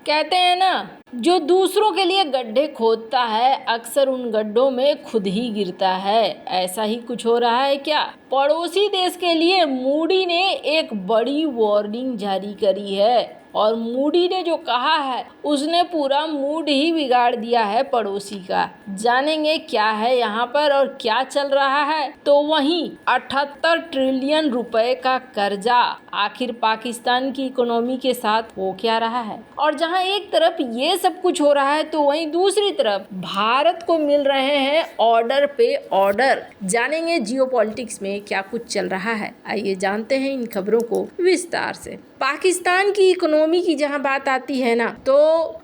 कहते हैं ना, जो दूसरों के लिए गड्ढे खोदता है अक्सर उन गड्ढों में खुद ही गिरता है। ऐसा ही कुछ हो रहा है क्या? पड़ोसी देश के लिए मूडी ने एक बड़ी वार्निंग जारी करी है और मूडी ने जो कहा है उसने पूरा मूड ही बिगाड़ दिया है पड़ोसी का। जानेंगे क्या है यहाँ पर और क्या चल रहा है। तो वहीं 78 ट्रिलियन रुपए का कर्जा आखिर पाकिस्तान की इकोनॉमी के साथ हो क्या रहा है। और जहाँ एक तरफ ये सब कुछ हो रहा है तो वहीं दूसरी तरफ भारत को मिल रहे हैं ऑर्डर पे ऑर्डर। जानेंगे जियोपॉलिटिक्स में क्या कुछ चल रहा है। आइए जानते हैं इन खबरों को विस्तार से। पाकिस्तान की इकोनॉमी की जहां बात आती है ना, तो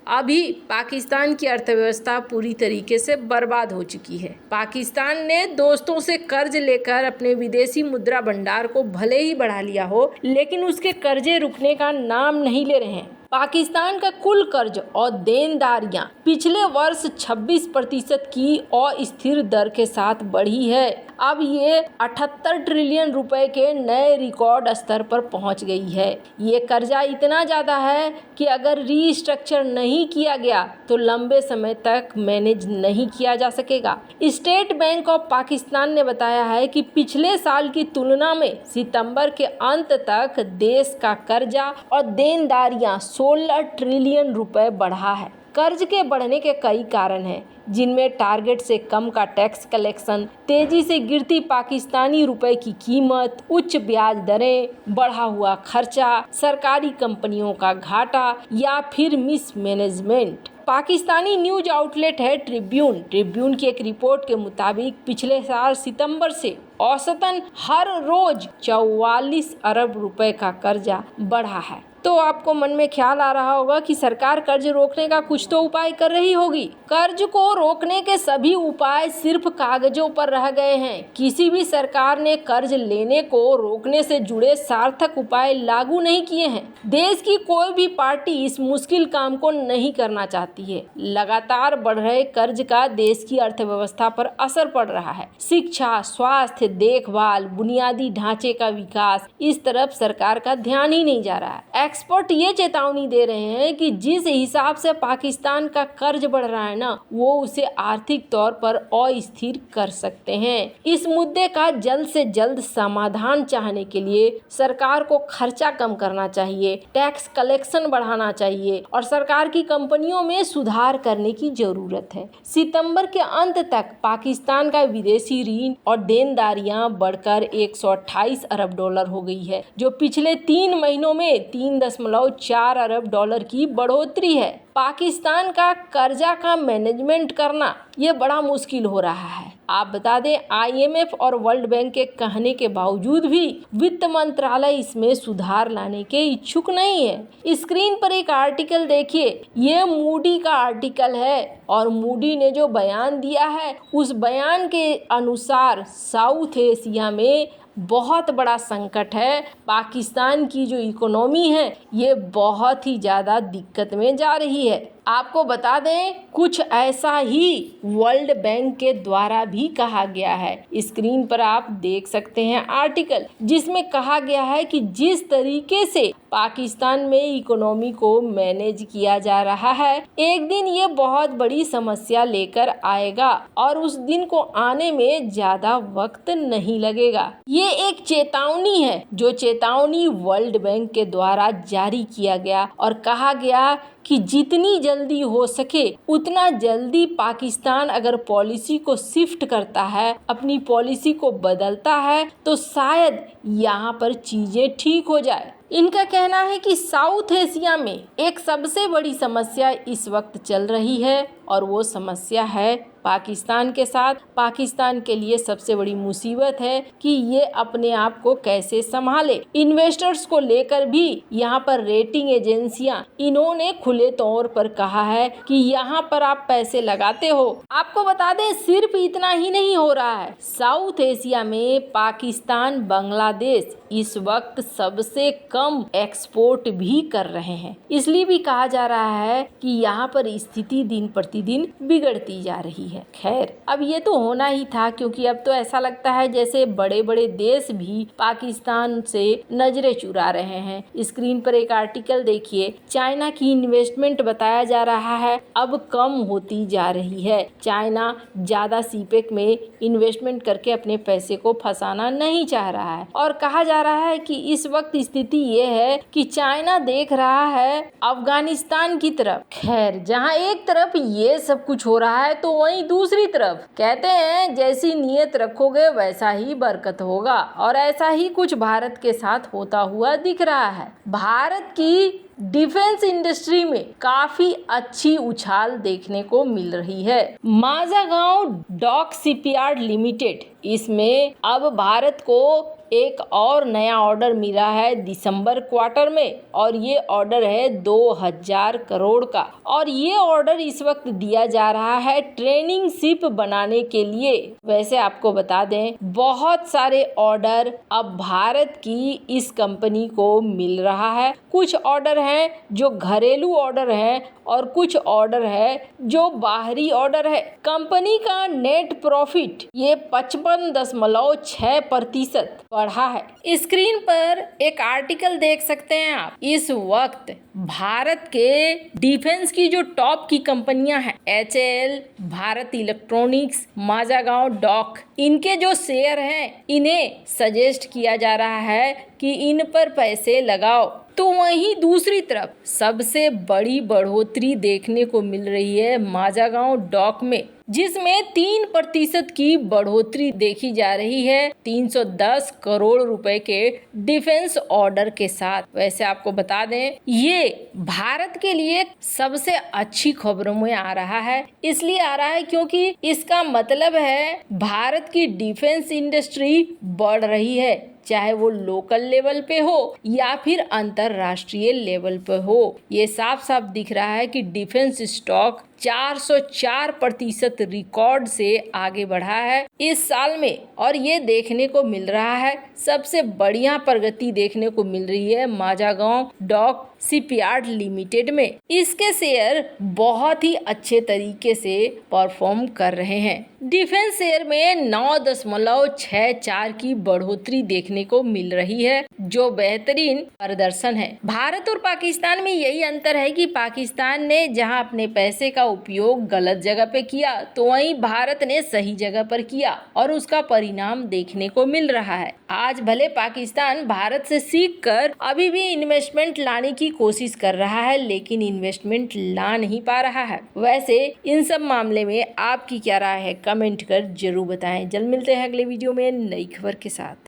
अभी पाकिस्तान की अर्थव्यवस्था पूरी तरीके से बर्बाद हो चुकी है। पाकिस्तान ने दोस्तों से कर्ज लेकर अपने विदेशी मुद्रा भंडार को भले ही बढ़ा लिया हो, लेकिन उसके कर्जे रुकने का नाम नहीं ले रहे हैं। पाकिस्तान का कुल कर्ज और देनदारियां पिछले वर्ष 26% की अस्थिर दर के साथ बढ़ी है। अब ये 78 ट्रिलियन रुपए के नए रिकॉर्ड स्तर पर पहुंच गई है। ये कर्जा इतना ज़्यादा है कि अगर रीस्ट्रक्चर नहीं किया गया तो लंबे समय तक मैनेज नहीं किया जा सकेगा। स्टेट बैंक ऑफ पाकिस्तान ने बताया है कि पिछले साल की तुलना में सितंबर के अंत तक देश का कर्जा और देनदारियां 16 ट्रिलियन रुपए बढ़ा है। कर्ज के बढ़ने के कई कारण हैं, जिनमें टारगेट से कम का टैक्स कलेक्शन, तेजी से गिरती पाकिस्तानी रुपए की कीमत, उच्च ब्याज दरें, बढ़ा हुआ खर्चा, सरकारी कंपनियों का घाटा या फिर मिसमैनेजमेंट। पाकिस्तानी न्यूज आउटलेट है ट्रिब्यून की एक रिपोर्ट के मुताबिक पिछले साल सितंबर से औसतन हर रोज 44 अरब रुपए का कर्जा बढ़ा है। तो आपको मन में ख्याल आ रहा होगा कि सरकार कर्ज रोकने का कुछ तो उपाय कर रही होगी। कर्ज को रोकने के सभी उपाय सिर्फ कागजों पर रह गए हैं। किसी भी सरकार ने कर्ज लेने को रोकने से जुड़े सार्थक उपाय लागू नहीं किए हैं। देश की कोई भी पार्टी इस मुश्किल काम को नहीं करना चाहती है। लगातार बढ़ रहे कर्ज का देश की अर्थव्यवस्था पर असर पड़ रहा है। शिक्षा, स्वास्थ्य, देखभाल, बुनियादी ढांचे का विकास, इस तरफ सरकार का ध्यान ही नहीं जा रहा है। एक्सपर्ट ये चेतावनी दे रहे हैं कि जिस हिसाब से पाकिस्तान का कर्ज बढ़ रहा है ना, वो उसे आर्थिक तौर पर अस्थिर कर सकते हैं। इस मुद्दे का जल्द से जल्द समाधान चाहने के लिए सरकार को खर्चा कम करना चाहिए, टैक्स कलेक्शन बढ़ाना चाहिए और सरकार की कंपनियों में सुधार करने की जरूरत है। सितंबर के अंत तक पाकिस्तान का विदेशी ऋण और देनदारियां बढ़कर 128 अरब डॉलर हो गई है, जो पिछले 3 महीनों में 3.4 अरब डॉलर की बढ़ोतरी है। पाकिस्तान का कर्जा का मैनेजमेंट करना ये बड़ा मुश्किल हो रहा है। आप बता दें, IMF और वर्ल्ड बैंक के कहने के बावजूद भी वित्त मंत्रालय इसमें सुधार लाने के इच्छुक नहीं है। स्क्रीन पर एक आर्टिकल देखिए, ये मूडी का आर्टिकल है और मूडी ने जो बयान दिया है उस बयान के अनुसार साउथ एशिया में बहुत बड़ा संकट है। पाकिस्तान की जो इकोनॉमी है ये बहुत ही ज़्यादा दिक्कत में जा रही है। आपको बता दें, कुछ ऐसा ही वर्ल्ड बैंक के द्वारा भी कहा गया है। स्क्रीन पर आप देख सकते हैं आर्टिकल, जिसमें कहा गया है कि जिस तरीके से पाकिस्तान में इकोनॉमी को मैनेज किया जा रहा है, एक दिन ये बहुत बड़ी समस्या लेकर आएगा और उस दिन को आने में ज़्यादा वक्त नहीं लगेगा। ये एक चेतावनी है, जो चेतावनी वर्ल्ड बैंक के द्वारा जारी किया गया और कहा गया कि जितनी जल्दी हो सके उतना जल्दी पाकिस्तान अगर पॉलिसी को शिफ्ट करता है, अपनी पॉलिसी को बदलता है, तो शायद यहाँ पर चीज़ें ठीक हो जाए। इनका कहना है कि साउथ एशिया में एक सबसे बड़ी समस्या इस वक्त चल रही है और वो समस्या है पाकिस्तान के साथ। पाकिस्तान के लिए सबसे बड़ी मुसीबत है कि ये अपने आप को कैसे संभाले। इन्वेस्टर्स को लेकर भी यहाँ पर रेटिंग एजेंसियां, इन्होंने खुले तौर पर कहा है कि यहाँ पर आप पैसे लगाते हो। आपको बता दें, सिर्फ इतना ही नहीं हो रहा है। साउथ एशिया में पाकिस्तान, बांग्लादेश इस वक्त सबसे कम एक्सपोर्ट भी कर रहे हैं। इसलिए भी कहा जा रहा है कि यहाँ पर स्थिति दिन प्रतिदिन दिन बिगड़ती जा रही है। खैर, अब ये तो होना ही था, क्योंकि अब तो ऐसा लगता है जैसे बड़े बड़े देश भी पाकिस्तान से नजरें चुरा रहे हैं। स्क्रीन पर एक आर्टिकल देखिए, चाइना की इन्वेस्टमेंट बताया जा रहा है अब कम होती जा रही है। चाइना ज्यादा सीपेक में इन्वेस्टमेंट करके अपने पैसे को फंसाना नहीं चाह रहा है, और कहा जा रहा है कि इस वक्त स्थिति ये है कि चाइना देख रहा है अफगानिस्तान की तरफ। खैर, जहां एक तरफ ये सब कुछ हो रहा है तो वहीं दूसरी तरफ कहते हैं जैसी नीयत रखोगे वैसा ही बरकत होगा, और ऐसा ही कुछ भारत के साथ होता हुआ दिख रहा है। भारत की डिफेंस इंडस्ट्री में काफी अच्छी उछाल देखने को मिल रही है। माझागांव डॉक शिपयार्ड लिमिटेड, इसमें अब भारत को एक और नया ऑर्डर मिला है दिसंबर क्वार्टर में, और ये ऑर्डर है 2000 करोड़ का। और ये ऑर्डर इस वक्त दिया जा रहा है ट्रेनिंग शिप बनाने के लिए। वैसे आपको बता दें, बहुत सारे ऑर्डर अब भारत की इस कंपनी को मिल रहा है। कुछ ऑर्डर हैं जो घरेलू ऑर्डर हैं, और कुछ ऑर्डर है जो बाहरी ऑर्डर है। कंपनी का नेट प्रॉफिट ये 55.6% बढ़ा है। स्क्रीन पर एक आर्टिकल देख सकते हैं आप। इस वक्त भारत के डिफेंस की जो टॉप की कंपनियां हैं, HAL, Bharat electronics, Mazagaon dock, इनके जो शेयर हैं इन्हें सजेस्ट किया जा रहा है कि इन पर पैसे लगाओ। तो वहीं दूसरी तरफ सबसे बड़ी बढ़ोतरी देखने को मिल रही है माझागांव डॉक में, जिसमें 3% की बढ़ोतरी देखी जा रही है 310 करोड़ रुपए के डिफेंस ऑर्डर के साथ। वैसे आपको बता दें, ये भारत के लिए सबसे अच्छी खबरों में आ रहा है। इसलिए आ रहा है क्योंकि इसका मतलब है भारत की डिफेंस इंडस्ट्री बढ़ रही है, चाहे वो लोकल लेवल पे हो या फिर अंतरराष्ट्रीय लेवल पे हो। ये साफ साफ दिख रहा है कि डिफेंस स्टॉक 404% रिकॉर्ड से आगे बढ़ा है इस साल में, और ये देखने को मिल रहा है सबसे बढ़िया प्रगति देखने को मिल रही है माझागांव डॉक शिपयार्ड लिमिटेड में। इसके शेयर बहुत ही अच्छे तरीके से परफॉर्म कर रहे हैं। डिफेंस शेयर में 9.64 की बढ़ोतरी देखने को मिल रही है, जो बेहतरीन प्रदर्शन है। भारत और पाकिस्तान में यही अंतर है कि पाकिस्तान ने जहां अपने पैसे का उपयोग गलत जगह पे किया, तो वहीं भारत ने सही जगह पर किया, और उसका परिणाम देखने को मिल रहा है। आज भले पाकिस्तान भारत से सीखकर अभी भी इन्वेस्टमेंट लाने की कोशिश कर रहा है, लेकिन इन्वेस्टमेंट ला नहीं पा रहा है। वैसे इन सब मामले में आपकी क्या राय है, कमेंट कर जरूर बताएं। जल्द मिलते हैं अगले वीडियो में नई खबर के साथ।